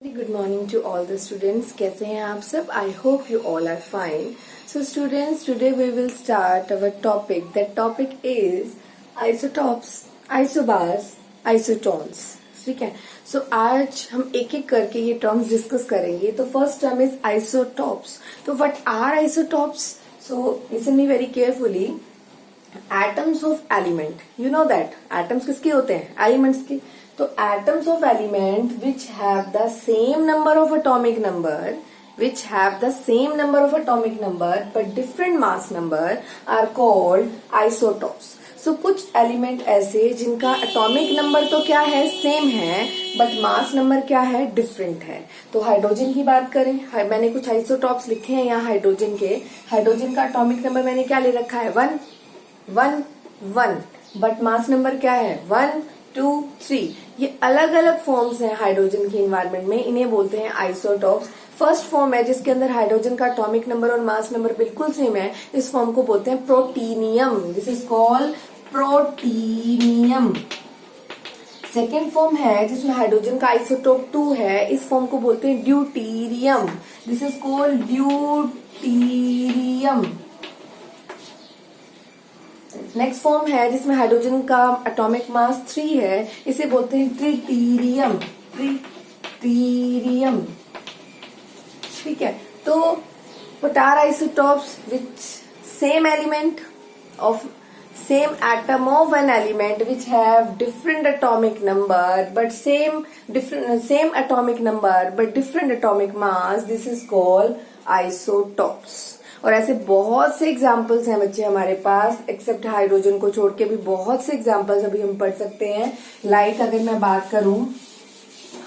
Good morning to all the students. कैसे हैं आप सब? I hope you all are fine. So students, today we will start our topic. That topic is isotopes, isobars, isotones. ठीक है। सो आज हम एक एक करके ये टर्म्स डिस्कस करेंगे। तो फर्स्ट टर्म इज आइसोटॉप्स। तो what are isotopes? So listen me very carefully. Atoms of element, you know that atoms किसके होते हैं? एलिमेंट्स के। तो atoms of element which have the same number of atomic number, which have the same number of atomic number but different mass number are called isotopes. So कुछ element ऐसे जिनका atomic number तो क्या है, same है, but mass number क्या है, different है। तो हाइड्रोजन की बात करें, मैंने कुछ आइसोटॉप्स लिखे हैं यहाँ हाइड्रोजन के। हाइड्रोजन का एटॉमिक नंबर मैंने क्या ले रखा है, 1 1 1, बट मास नंबर क्या है, 1 2 3। ये अलग अलग फॉर्म्स हैं हाइड्रोजन के इन्वायरमेंट में, इन्हें बोलते हैं आइसोटॉप्स। फर्स्ट फॉर्म है जिसके अंदर हाइड्रोजन का एटॉमिक नंबर और मास नंबर बिल्कुल सेम है, इस फॉर्म को बोलते हैं protium. This is called protium. Second form है जिसमें हाइड्रोजन का आइसोटॉप 2 है, इस फॉर्म को बोलते हैं deuterium. This is called deuterium. Next form है जिसमें हाइड्रोजन का एटॉमिक मास 3 है, इसे बोलते हैं ट्रिटीरियम। ट्रिटीरियम। ठीक है। तो what are isotopes? which same element of same atom of an element which have different atomic number but same atomic number but different atomic mass, this is called isotopes. और ऐसे बहुत से एग्जाम्पल्स हैं बच्चे हमारे पास, एक्सेप्ट हाइड्रोजन को छोड़ के भी बहुत से एग्जाम्पल्स अभी हम पढ़ सकते हैं। लाइक अगर मैं बात करूं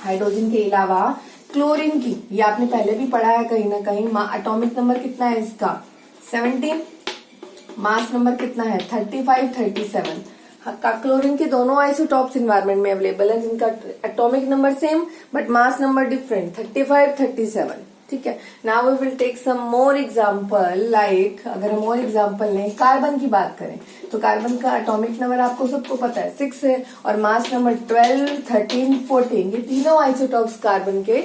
हाइड्रोजन के अलावा क्लोरीन की, ये आपने पहले भी पढ़ा है कहीं ना कहीं। एटॉमिक नंबर कितना है इसका, 17। मास नंबर कितना है, 35 37। क्लोरीन के दोनों आइसोटॉप्स इन्वायरमेंट में अवेलेबल हैं जिनका atomic number same but mass number different, 35 37। ठीक है। Now we will take some more example. Like अगर हम और एग्जाम्पल लें, कार्बन की बात करें तो कार्बन का एटॉमिक नंबर आपको सबको पता है 6 है, और मास नंबर 12 13 14। ये तीनों आइसोटॉप्स कार्बन के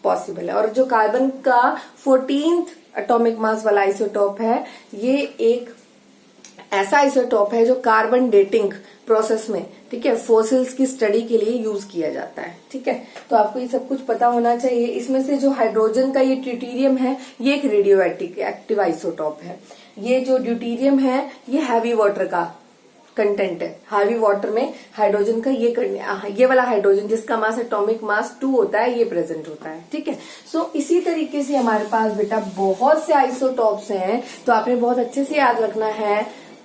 पॉसिबल है। और जो कार्बन का 14th एटॉमिक मास वाला आइसोटॉप है, ये एक ऐसा आइसोटॉप है जो कार्बन डेटिंग प्रोसेस में, ठीक है, फोसिल्स की स्टडी के लिए यूज किया जाता है। ठीक है। तो आपको ये सब कुछ पता होना चाहिए। इसमें से जो हाइड्रोजन का ये ट्यूटीरियम है, ये एक रेडियो एक्टिव आइसोटॉप है। ये जो ड्यूटीरियम है, ये हैवी वाटर का कंटेंट है। हैवी वाटर में हाइड्रोजन का ये वाला हाइड्रोजन जिसका मास एटॉमिक मास 2 होता है, ये प्रेजेंट होता है। ठीक है। सो इसी तरीके से हमारे पास बेटा बहुत से आइसोटॉप्स हैं, तो आपने बहुत अच्छे से याद रखना है।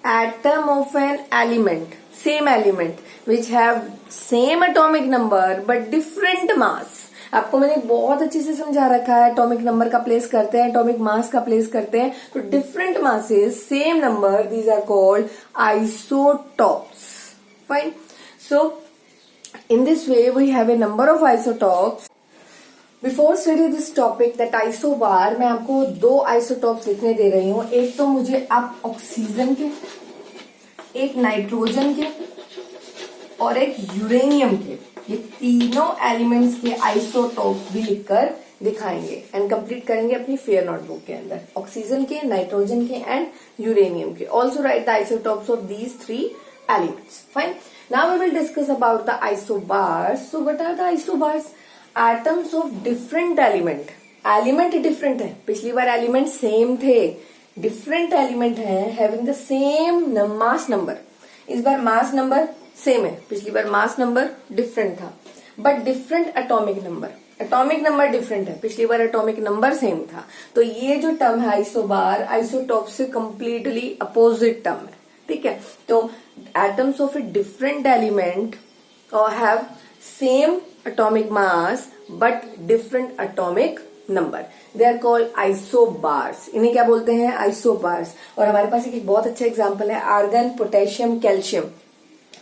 Atom of an element, same element which have same atomic number but different मास। आपको मैंने बहुत अच्छे से समझा रखा है, एटॉमिक नंबर का प्लेस करते हैं, एटॉमिक मास का प्लेस करते हैं, तो different masses same number, these are called isotopes. Fine. So in this way we have a number of isotopes. Before study this topic that isobar, मैं आपको 2 isotopes लिखने दे रही हूँ। एक तो मुझे आप ऑक्सीजन के, एक नाइट्रोजन के और एक यूरेनियम के, ये तीनों एलिमेंट्स के आइसोटॉप्स भी लिखकर दिखाएंगे एंड कंप्लीट करेंगे अपनी फेयर नोटबुक के अंदर। ऑक्सीजन के, नाइट्रोजन के एंड यूरेनियम के। Also write the isotopes of these 3 elements. Fine. Now we will discuss about the isobars. So what are the isobars? Atoms of different element. Element different है, पिछली बार element same थे, different element है having the same mass number. इस बार mass number same है, पिछली बार मास नंबर डिफरेंट था, but different atomic number. Atomic number different है, पिछली बार एटॉमिक नंबर सेम था। तो ये जो टर्म है आइसोबार, आइसोटॉप से कंप्लीटली अपोजिट टर्म है। ठीक है। तो atoms of a different element और have same atomic mass but different atomic number, they are called isobars. इन्हें क्या बोलते हैं, आइसोबार्स। और हमारे पास एक बहुत अच्छा एग्जांपल है, आर्गन, पोटेशियम, कैल्शियम।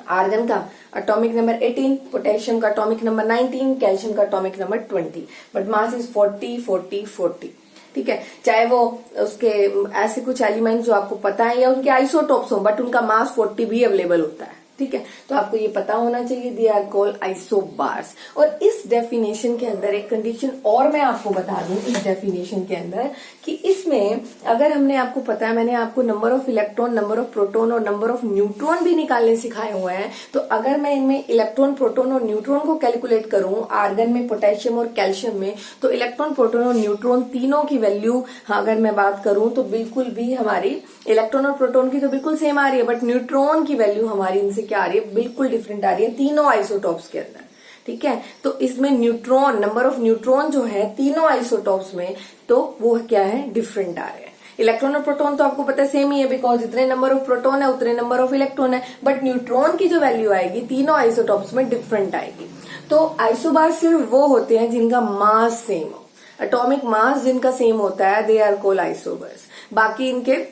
आर्गन का एटॉमिक नंबर 18, पोटेशियम का एटॉमिक नंबर 19, कैल्शियम का atomic number 20, but mass is 40 40 40। ठीक है। चाहे वो उसके ऐसे कुछ एलिमेंट जो आपको पता है या उनके आइसोटॉप्स हो, बट उनका मास 40 भी अवेलेबल होता है। ठीक है, तो आपको ये पता होना चाहिए दे आर कॉल्ड आइसोबार्स। और इस डेफिनेशन के अंदर एक कंडीशन और मैं आपको बता दूं इस डेफिनेशन के अंदर कि इसमें अगर हमने आपको पता है, मैंने आपको number of electron, number of proton और नंबर ऑफ न्यूट्रॉन भी निकालने सिखाए हुए हैं। तो अगर मैं इनमें इलेक्ट्रॉन, प्रोटॉन और न्यूट्रॉन को कैलकुलेट करूं आर्गन में, पोटेशियम और कैल्शियम में, तो इलेक्ट्रॉन, प्रोटॉन और न्यूट्रॉन तीनों की वैल्यू अगर मैं बात करूं तो बिल्कुल भी हमारी इलेक्ट्रॉन और प्रोटॉन की तो बिल्कुल सेम आ रही है, बट न्यूट्रॉन की वैल्यू हमारी इनसे क्या आ रही है, बिल्कुल डिफरेंट आ रही है तीनों आइसोटॉप्स के अंदर। ठीक है, तो इसमें न्यूट्रॉन, नंबर ऑफ न्यूट्रॉन जो है तीनों आइसोटॉप्स में, तो वो क्या है, डिफरेंट आ रहे हैं। इलेक्ट्रॉन और प्रोटॉन तो आपको पता है सेम ही है, बिकॉज जितने नंबर ऑफ प्रोटॉन है उतने नंबर ऑफ इलेक्ट्रॉन है, बट न्यूट्रॉन की जो वैल्यू आएगी तीनों आइसोटॉप्स में डिफरेंट आएगी। तो आइसोबार सिर्फ वो होते हैं जिनका मास सेम हो, एटॉमिक मास जिनका सेम होता है, दे आर कॉल्ड आइसोबार्स। बाकी इनके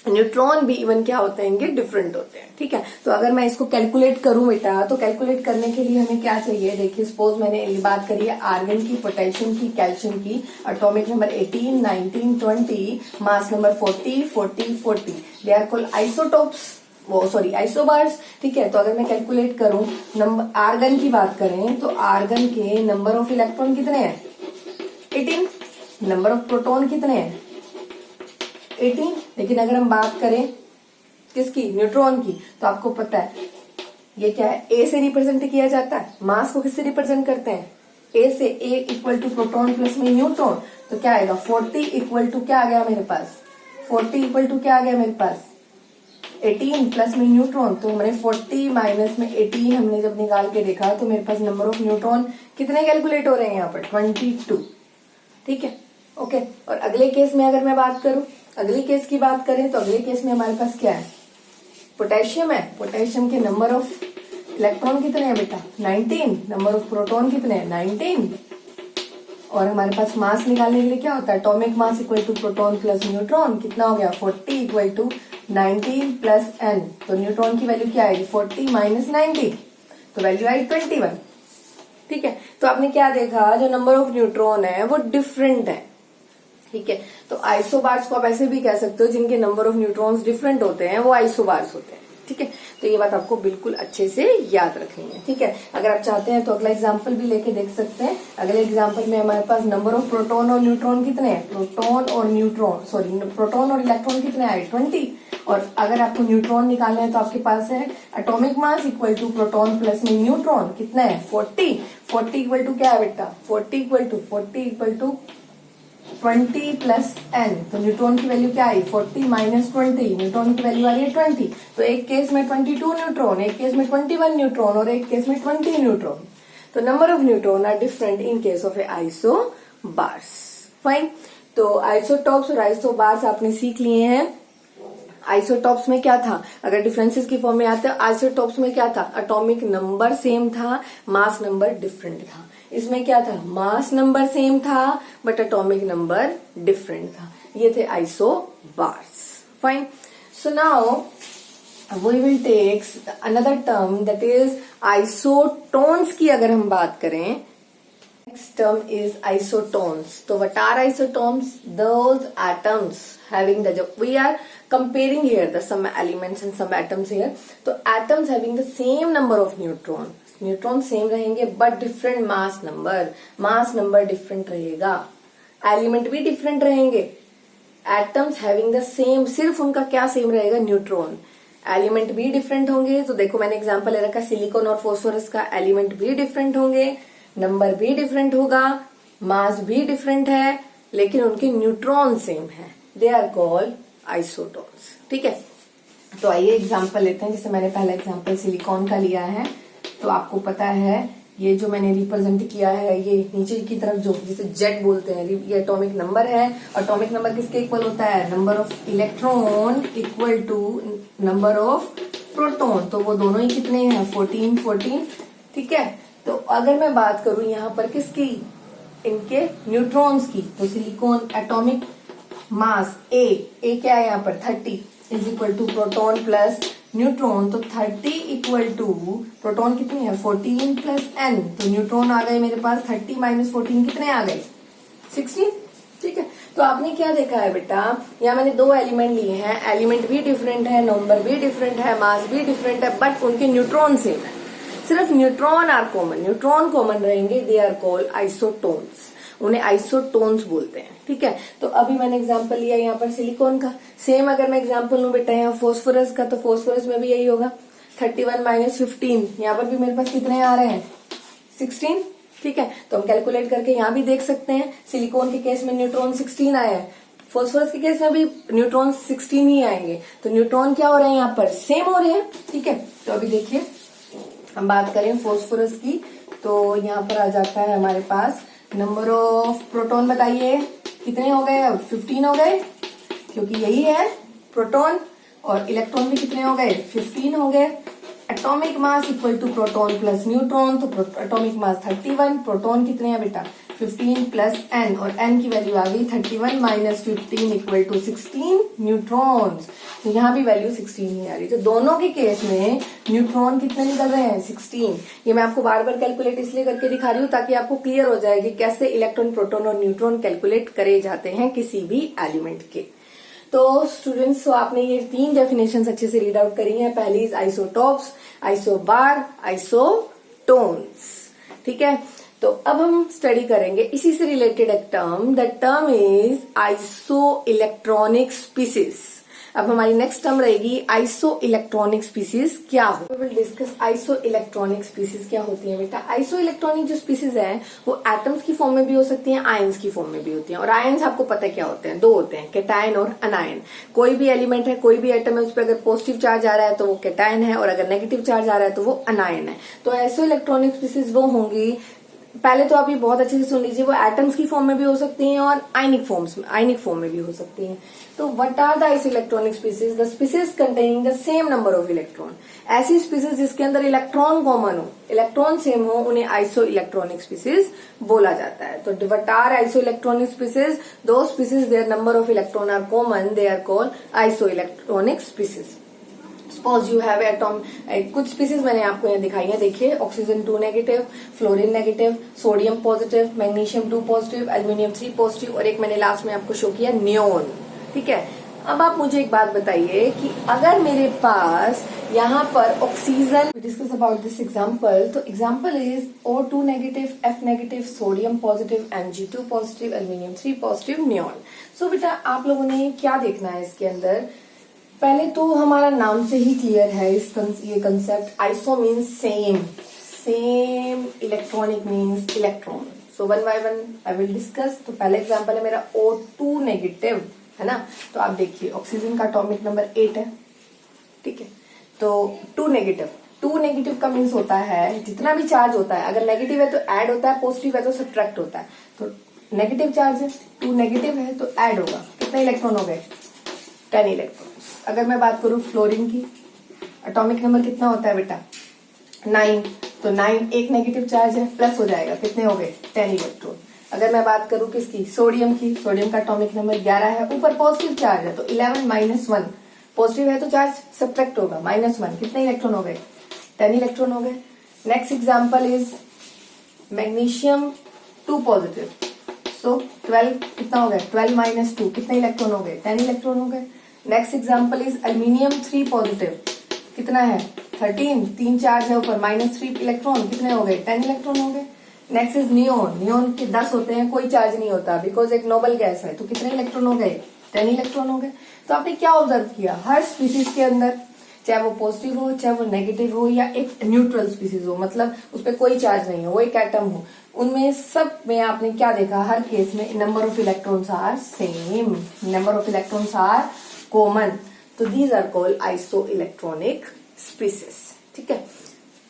न्यूट्रॉन भी इवन क्या होते हैं, इनके डिफरेंट होते हैं। ठीक है, तो अगर मैं इसको कैलकुलेट करूं बेटा, तो कैलकुलेट करने के लिए हमें क्या चाहिए, देखिए सपोज मैंने बात करी है आर्गन की, पोटेशियम की, कैल्शियम की, atomic number 18, 19, 20, mass number 40, 40, 40, they are called isotopes, वो सॉरी आइसोबार्स। ठीक है, तो अगर मैं कैलकुलेट करूं, नंबर आर्गन की बात करें तो आर्गन के नंबर ऑफ इलेक्ट्रॉन कितने हैं, 18, नंबर ऑफ प्रोटॉन कितने हैं, 18। लेकिन अगर हम बात करें किसकी, न्यूट्रॉन की, तो आपको पता है ये क्या है, ए से रिप्रेजेंट किया जाता है। मास को किससे रिप्रेजेंट करते हैं, ए से। ए इक्वल टू प्रोटॉन प्लस में न्यूट्रॉन, तो क्या आएगा 40 इक्वल टू क्या आ गया मेरे पास, 40 इक्वल टू क्या आ गया मेरे पास, 18 प्लस में न्यूट्रॉन। तो मैंने 40 माइनस में 18 हमने जब निकाल के देखा तो मेरे पास नंबर ऑफ न्यूट्रॉन कितने कैलकुलेट हो रहे हैं यहाँ पर, 22। ठीक है, ओके। और अगले केस में अगर मैं बात करूं, अगले केस की बात करें तो अगले केस में हमारे पास क्या है, पोटेशियम है। पोटेशियम के नंबर ऑफ इलेक्ट्रॉन कितने हैं बेटा, 19, नंबर ऑफ प्रोटॉन कितने हैं, 19। और हमारे पास मास निकालने के लिए क्या होता है, atomic mass equal to proton plus neutron, कितना हो गया 40 इक्वल टू 19 प्लस n। तो न्यूट्रॉन की वैल्यू क्या आएगी, 40 माइनस 90, तो वैल्यू आई 21। ठीक है, तो आपने क्या देखा, जो नंबर ऑफ न्यूट्रॉन है वो डिफरेंट है। ठीक है, तो आइसोबार्स को आप ऐसे भी कह सकते हो, जिनके नंबर ऑफ न्यूट्रॉन्स डिफरेंट होते हैं वो आइसोबार्स होते हैं। ठीक है, तो ये बात आपको बिल्कुल अच्छे से याद रखनी है। ठीक है, अगर आप चाहते हैं तो अगला एग्जांपल भी लेके देख सकते हैं। अगले एग्जांपल में हमारे पास नंबर ऑफ प्रोटॉन और न्यूट्रॉन कितने हैं, प्रोटॉन और न्यूट्रॉन सॉरी प्रोटॉन और इलेक्ट्रॉन कितने आए, 20। और अगर आपको न्यूट्रॉन निकालना है तो आपके पास है atomic mass equal to proton plus में न्यूट्रॉन, कितना है 40। 40 इक्वल टू क्या है बेटा, 40 इक्वल टू 20 प्लस n। तो न्यूट्रॉन की वैल्यू क्या आई, 40 माइनस 20, न्यूट्रॉन की वैल्यू आ रही है 20। तो एक केस में 22 न्यूट्रॉन, एक केस में 21 न्यूट्रॉन और एक केस में 20 न्यूट्रॉन। तो number of neutron are different in case of a isobars. Fine, तो आइसोटॉप्स और आइसोबार्स आपने सीख लिए हैं। आइसोटॉप्स में क्या था, अगर डिफरेंसेस की फॉर्म में आते हैं, आइसोटॉप्स में क्या था, एटॉमिक नंबर सेम था, मास नंबर डिफरेंट था। इसमें क्या था, मास नंबर सेम था बट एटॉमिक नंबर डिफरेंट था। ये थे isobars. Fine, so now we will take another term that is isotones की अगर हम बात करें, next term is isotones. So what are isotones? Those atoms having the, we are comparing here the some elements and some atoms here. So atoms having the same number of neutron. Neutron same रहेंगे but different mass number different रहेगा, element भी different रहेंगे। Atoms having the same, सिर्फ उनका क्या same रहेगा, neutron. Element भी different होंगे, तो देखो मैंने एग्जांपल ले रखा सिलिकॉन और फास्फोरस का, एलिमेंट भी डिफरेंट होंगे, नंबर भी डिफरेंट होगा, मास भी डिफरेंट है, लेकिन उनके न्यूट्रॉन सेम है, दे आर कॉल्ड आइसोटोन्स। ठीक है, तो आइए एग्जांपल लेते हैं। जैसे मैंने पहला एग्जांपल सिलिकॉन का लिया है, तो आपको पता है ये जो मैंने रिप्रेजेंट किया है, ये नीचे की तरफ जो जिसे जेड बोलते हैं, ये एटॉमिक नंबर है। एटॉमिक नंबर किसके इक्वल होता है, number of electron equal to number of proton. तो वो दोनों ही कितने हैं, 14 14। ठीक है, तो अगर मैं बात करूं यहाँ पर किसकी, इनके न्यूट्रॉन्स की, तो सिलिकॉन एटॉमिक मास ए क्या है यहाँ पर 30 is equal to proton plus neutron. तो 30 इक्वल टू प्रोटॉन कितने हैं 14 प्लस n, तो न्यूट्रॉन आ गए मेरे पास 30 माइनस 14 कितने आ गए 16। ठीक है, तो आपने क्या देखा है बेटा, यहाँ मैंने दो एलिमेंट लिए हैं, एलिमेंट भी डिफरेंट है, नंबर भी डिफरेंट है, मास भी डिफरेंट है, बट उनके न्यूट्रॉन सेम है। सिर्फ neutron are common, neutron common रहेंगे, दे आर कॉल्ड आइसोटोन्स, उन्हें आइसोटोन्स बोलते हैं। ठीक है, तो अभी मैंने एग्जांपल लिया यहाँ पर सिलिकॉन का। सेम अगर मैं एग्जांपल लूं बेटा यहाँ फास्फोरस का, तो फास्फोरस में भी यही होगा 31 माइनस 15। यहाँ पर भी मेरे पास कितने आ रहे हैं 16। ठीक है, तो हम कैलकुलेट करके यहाँ भी देख सकते हैं। सिलिकॉन के केस में न्यूट्रॉन 16 आया है, फास्फोरस के केस में भी न्यूट्रॉन 16 ही आएंगे। तो न्यूट्रॉन क्या हो रहे हैं यहाँ पर, सेम हो रहे हैं। ठीक है, तो अभी देखिए हम बात करें फास्फोरस की, तो यहाँ पर आ जाता है हमारे पास नंबर ऑफ प्रोटॉन, बताइए कितने हो गए, अब 15 हो गए, क्योंकि यही है प्रोटॉन। और इलेक्ट्रॉन भी कितने हो गए, 15 हो गए। Atomic mass equal to proton plus neutron, तो एटॉमिक मास 31, प्रोटॉन कितने हैं बेटा 15 प्लस n, और n की वैल्यू आ गई 31 माइनस 15 इक्वल टू 16 न्यूट्रॉन्स। तो यहाँ भी वैल्यू 16 ही आ रही। तो दोनों के केस में न्यूट्रॉन कितने निकल रहे हैं 16। ये मैं आपको बार बार कैलकुलेट इसलिए करके दिखा रही हूँ ताकि आपको क्लियर हो जाए कि कैसे इलेक्ट्रॉन, प्रोटॉन और न्यूट्रॉन कैलकुलेट करे जाते हैं किसी भी एलिमेंट के। तो स्टूडेंट्स, तो आपने ये 3 डेफिनेशन अच्छे से रीड आउट करी हैं। पहली इज आइसोटॉप्स, आइसोबार, आइसोटोन्स। ठीक है, तो अब हम स्टडी करेंगे इसी से रिलेटेड एक term, that term is iso electronic species. अब हमारी नेक्स्ट टर्म रहेगी आइसो इलेक्ट्रॉनिक स्पीसीज क्या हो। We will discuss iso electronic species क्या होती है बेटा। आइसो इलेक्ट्रॉनिक जो स्पीसीज है वो एटम्स की फॉर्म में भी हो सकती हैं, आयंस की फॉर्म में भी होती हैं। और आयंस आपको पता है क्या होते हैं, 2 होते हैं, कैटायन और अनायन। कोई भी एलिमेंट है, कोई भी एटम है, उस पर अगर पॉजिटिव चार्ज आ रहा है तो वो कैटायन है, और अगर नेगेटिव चार्ज आ रहा है तो वो अनायन है। तो आइसो इलेक्ट्रॉनिक स्पीसीज वो होंगी, पहले तो आप ये बहुत अच्छे से सुन लीजिए, वो एटम्स की फॉर्म में भी हो सकती हैं और आयनिक फॉर्म में भी हो सकती हैं। तो what are the iso electronic species, the species containing the same number of electron. ऐसी स्पीसीज जिसके अंदर इलेक्ट्रॉन कॉमन हो, इलेक्ट्रॉन सेम हो, उन्हें आइसो इलेक्ट्रॉनिक स्पीसीज बोला जाता है। तो what are iso electronic species, दो species there number of electron are common, they are called iso electronic species. Suppose you have atom, कुछ स्पीसीज मैंने आपको यहाँ दिखाई है, देखिए oxygen 2 negative, fluorine negative, sodium positive, magnesium 2 positive, aluminium 3 positive, और एक मैंने लास्ट में आपको शो किया नियोन। ठीक है, अब आप मुझे एक बात बताइए कि अगर मेरे पास यहाँ पर oxygen, discuss about this example, तो example is O2 negative, F negative, sodium positive, Mg2 positive, aluminium 3 positive, neon. So बेटा आप लोगों ने क्या देखना है इसके अंदर, पहले तो हमारा नाम से ही क्लियर है ये concept, iso means same, same, electronic means electron. So one by one I will discuss. तो पहला एग्जांपल है मेरा O2 नेगेटिव, है ना। तो आप देखिए ऑक्सीजन का एटॉमिक नंबर 8 है। ठीक है, तो 2 नेगेटिव का मीन्स होता है जितना भी चार्ज होता है, अगर नेगेटिव है तो ऐड होता है, पॉजिटिव है तो सब्ट्रैक्ट होता है। तो नेगेटिव चार्ज है, 2 नेगेटिव है तो ऐड होगा, कितने इलेक्ट्रॉन हो गए 10 इलेक्ट्रॉन। अगर मैं बात करूं फ्लोरीन की, एटॉमिक नंबर कितना होता है बेटा 9, तो 9 एक नेगेटिव चार्ज है, प्लस हो जाएगा, कितने हो गए 10 इलेक्ट्रॉन। अगर मैं बात करूं किसकी, सोडियम की, सोडियम का एटॉमिक नंबर 11 है, ऊपर पॉजिटिव चार्ज है तो 11 माइनस 1, पॉजिटिव है तो चार्ज सब्ट्रैक्ट होगा, -1, कितने इलेक्ट्रॉन हो गए 10 इलेक्ट्रॉन हो गए। Next example is magnesium 2 positive, so 12 कितना हो गया 12 माइनस 2, कितने इलेक्ट्रॉन हो गए 10 इलेक्ट्रॉन हो गए। Next example is aluminium 3 positive, कितना है 13, 3 चार्ज है ऊपर, -3 इलेक्ट्रॉन, कितने हो गए 10 इलेक्ट्रॉन हो गए। नेक्स्ट इज नियोन, नियोन के 10 होते हैं, कोई चार्ज नहीं होता बिकॉज एक नोबल गैस है, तो कितने इलेक्ट्रॉन हो गए 10 इलेक्ट्रॉन हो गए। तो आपने क्या ऑब्जर्व किया, हर स्पीसीज के अंदर चाहे वो पॉजिटिव हो, चाहे वो नेगेटिव हो, या एक न्यूट्रल स्पीसीज हो, मतलब उस पर कोई चार्ज नहीं हो, वो एक एटम हो, उनमें सब में आपने क्या देखा, हर केस में number of electrons are same, number of electrons are common. तो these are called iso electronic species. ठीक है,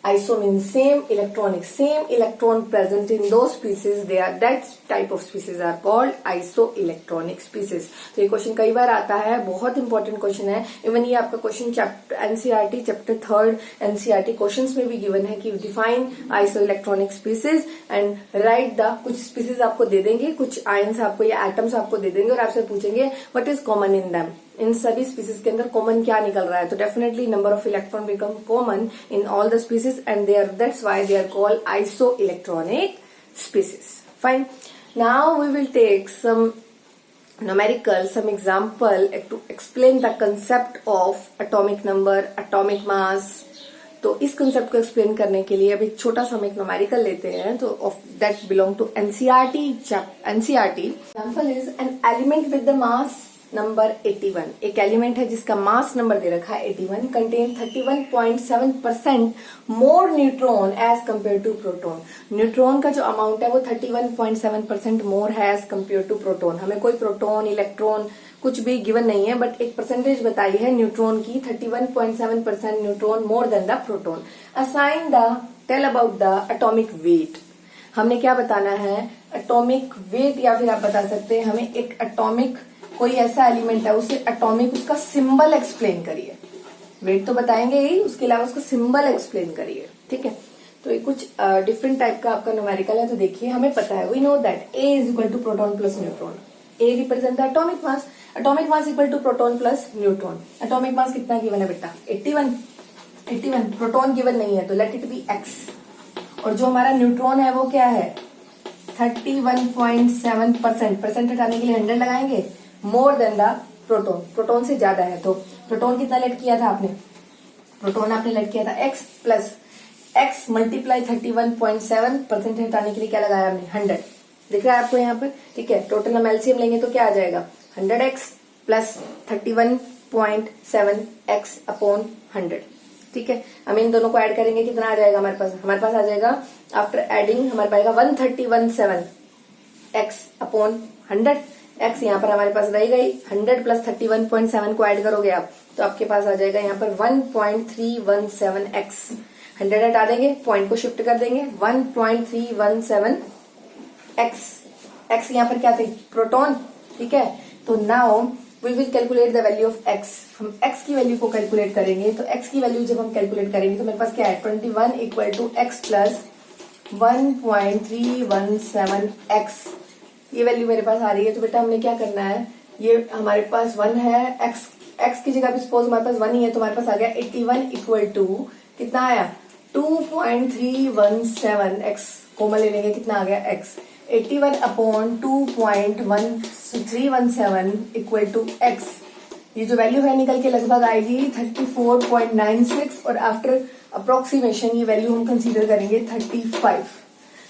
iso mean same, electronic same electron present in दो species, they are that type of species are called iso electronic species. तो ये question कई बार आता है, बहुत इंपॉर्टेंट क्वेश्चन है। इवन ये आपका question chapter NCERT chapter 3 NCERT questions में भी गिवन है कि define iso electronic species and right the, कुछ स्पीसीज आपको दे देंगे, कुछ आयंस आपको या एटम्स आपको दे देंगे और आपसे पूछेंगे what is common in them, इन सभी स्पीसीज के अंदर कॉमन क्या निकल रहा है। तो definitely number of electron become common in all the species and they are, that's why they are called iso electronic species. Fine, now we will take some numerical, some example to explain the concept of atomic number, atomic mass. तो इस concept को explain करने के लिए अभी छोटा सा हम एक न्यूमेरिकल लेते हैं, तो of that belong to NCERT. Example is an element with the mass number 81। एक एलिमेंट है जिसका मास नंबर दे रखा है 81, contain 31.7% more neutron as compare to proton. Neutron का जो अमाउंट है वो 31.7% मोर है एज कंपेयर टू प्रोटॉन। हमें कोई प्रोटॉन, इलेक्ट्रॉन कुछ भी गिवन नहीं है, बट एक परसेंटेज बताई है न्यूट्रॉन की, 31.7% neutron more than the proton. Assign the, tell about the atomic weight. हमने क्या बताना है, एटॉमिक वेट, या फिर आप बता सकते हैं हमें एक एटॉमिक कोई ऐसा एलिमेंट है उसे एटॉमिक उसका सिंबल एक्सप्लेन करिए। वेट तो बताएंगे ही, उसके अलावा उसका सिंबल एक्सप्लेन करिए। ठीक है, तो ये कुछ डिफरेंट टाइप का आपका न्यूमेरिकल है। तो देखिए, हमें पता है, we know that A is equal to proton plus neutron. A represent the atomic mass, atomic mass equal to proton plus neutron. Atomic mass कितना गिवन है बेटा, 81। प्रोटॉन गिवन नहीं है तो लेट इट बी एक्स। और जो हमारा neutron है वो क्या है, 31.7%। परसेंट हटाने के लिए 100 लगाएंगे, मोर देन द प्रोटॉन। प्रोटॉन से ज्यादा है, तो प्रोटॉन कितना लेट किया था आपने, प्रोटॉन आपने लेट किया था x plus x multiply 31.7। Percent हटाने के लिए क्या लगाया हमने, 100। दिख रहा है आपको यहाँ पर। ठीक है, टोटल हम एलसीएम लेंगे तो क्या आ जाएगा, 100x प्लस 31.7x अपॉन 100। ठीक है, हम इन दोनों को ऐड करेंगे, कितना आ जाएगा हमारे पास आ जाएगा, आफ्टर एडिंग हमारे पाएगा 131.7x अपॉन 100। x यहाँ पर हमारे पास रह गई, 100 प्लस 31.7 को ऐड करोगे आप तो आपके पास आ जाएगा यहाँ पर 1.317x। 100 हटा देंगे, पॉइंट को शिफ्ट कर देंगे, 1.317x। x यहाँ पर क्या थे, प्रोटॉन। ठीक है, तो now we will calculate the value of x। हम x की वैल्यू को कैलकुलेट करेंगे, तो x की वैल्यू जब हम कैलकुलेट करेंगे तो मेरे पास क्या है, 21 equal to x plus 1.317x। ये वैल्यू मेरे पास आ रही है। तो बेटा हमने क्या करना है, ये हमारे पास 1 है, x की जगह भी सपोज हमारे पास 1 ही है, तो हमारे पास आ गया 81 इक्वल टू कितना आया, 2.317x। कोमल ले लेंगे, कितना आ गया x, 81 upon 2.1317 equal to x। ये जो वैल्यू है निकल के लगभग आएगी 34.96, और आफ्टर अप्रोक्सीमेशन ये वैल्यू हम कंसीडर करेंगे 35।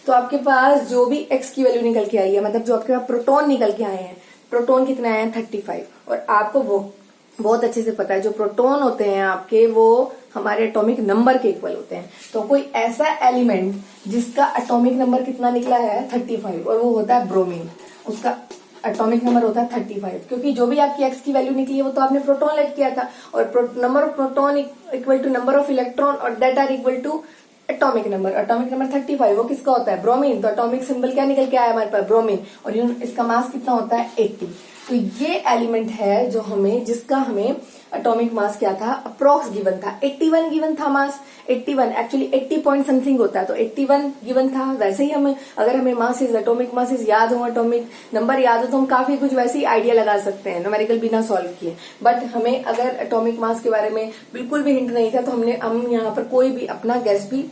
तो आपके पास जो भी x की वैल्यू निकल के आई है, मतलब जो आपके पास प्रोटॉन निकल के आए हैं, प्रोटॉन कितने आए हैं, 35। और आपको वो बहुत अच्छे से पता है जो प्रोटॉन होते हैं आपके वो हमारे एटॉमिक नंबर के इक्वल होते हैं। तो कोई ऐसा एलिमेंट जिसका एटॉमिक नंबर कितना निकला है, 35, और वो होता है ब्रोमीन, उसका एटॉमिक नंबर होता है 35। क्योंकि जो भी आपकी एक्स की वैल्यू निकली है वो तो आपने प्रोटॉन लेट किया था, और number of proton equal to number of electron, और that are equal to atomic number. Atomic number 35, वो किसका होता है, ब्रोमीन। तो एटॉमिक सिंबल क्या निकल के आया हमारे पास, ब्रोमीन, और इसका मास कितना होता है, 80। तो ये एलिमेंट है जो जिसका हमें एटॉमिक मास क्या था, अप्रोक्स गिवन था, 81 गिवन था मास, 81 एक्चुअली 80 पॉइंट समथिंग होता है, तो 81 गिवन था। वैसे ही हमें अगर हमें मासेस, एटॉमिक मासेस याद हो, एटॉमिक नंबर याद हो, तो हम काफी कुछ वैसे ही आइडिया लगा सकते हैं न्यूमेरिकल बिना सॉल्व किए। बट हमें अगर एटॉमिक मास के बारे में बिल्कुल भी हिंट नहीं था तो हम यहाँ पर कोई भी अपना गैस भी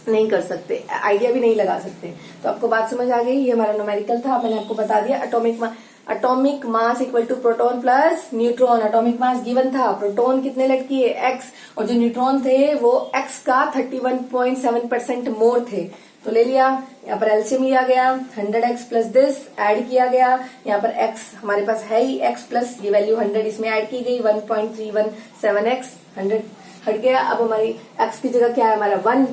नहीं कर सकते, आइडिया भी नहीं लगा सकते। तो आपको बात समझ आ गई, ये हमारा न्यूमेरिकल था, मैंने आपको बता दिया। Atomic mass equal to proton plus neutron. Atomic mass given था, प्रोटॉन कितने लेट किए, x, और जो न्यूट्रॉन थे वो x का 31.7% मोर थे। तो ले लिया, यहाँ पर एलसीएम लिया गया, 100x प्लस दिस ऐड किया गया, यहाँ पर x हमारे पास है ही, x प्लस ये वैल्यू 100 इसमें ऐड की गई, 1.317x, 100 हट गया। अब हमारी x की जगह क्या है, हमारा 1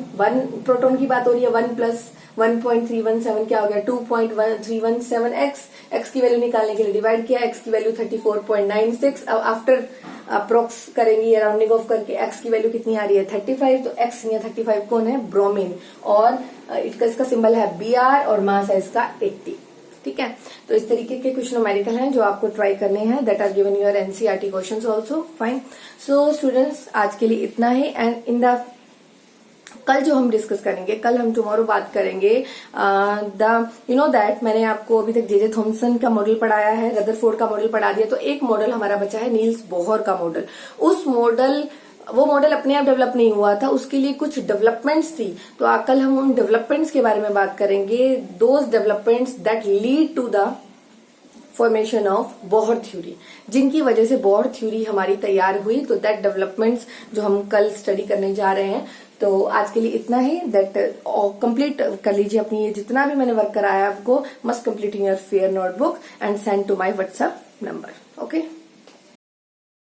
प्रोटॉन की बात हो रही है, 1 प्लस 1.317 क्या हो गया, 2.317x। x की वैल्यू निकालने के लिए डिवाइड किया, x की वैल्यू 34.96। अब आफ्टर अप्रोक्स करेंगे, राउंडिंग ऑफ करके x की वैल्यू कितनी आ रही है, 35। तो x या 35 कौन है, ब्रोमीन, और इसका सिंबल है Br, और मास है इसका 80। ठीक है, तो इस तरीके के कुछ न्यूमेरिकल हैं जो आपको ट्राई करने हैं, that are given your NCERT questions also. Fine, so students आज के लिए इतना ही। एंड इन द कल जो हम डिस्कस करेंगे, कल हम टुमारो बात करेंगे यू नो दैट मैंने आपको अभी तक जे थॉमसन का मॉडल पढ़ाया है, रदरफोर्ड का मॉडल पढ़ा दिया, तो एक मॉडल हमारा बचा है नील्स बोहर का मॉडल। वो मॉडल अपने आप डेवलप नहीं हुआ था, उसके लिए कुछ डेवलपमेंट्स थी। तो कल हम उन डेवलपमेंट्स के बारे में बात करेंगे, those developments that lead to the formation of Bohr theory, जिनकी वजह से बोहर थ्योरी हमारी तैयार हुई। तो दैट डेवलपमेंट्स जो हम कल स्टडी करने जा रहे हैं। तो आज के लिए इतना ही। दैट कंप्लीट कर लीजिए अपनी ये जितना भी मैंने वर्क कराया आपको, must complete in your fair notebook and send to my WhatsApp number. Okay.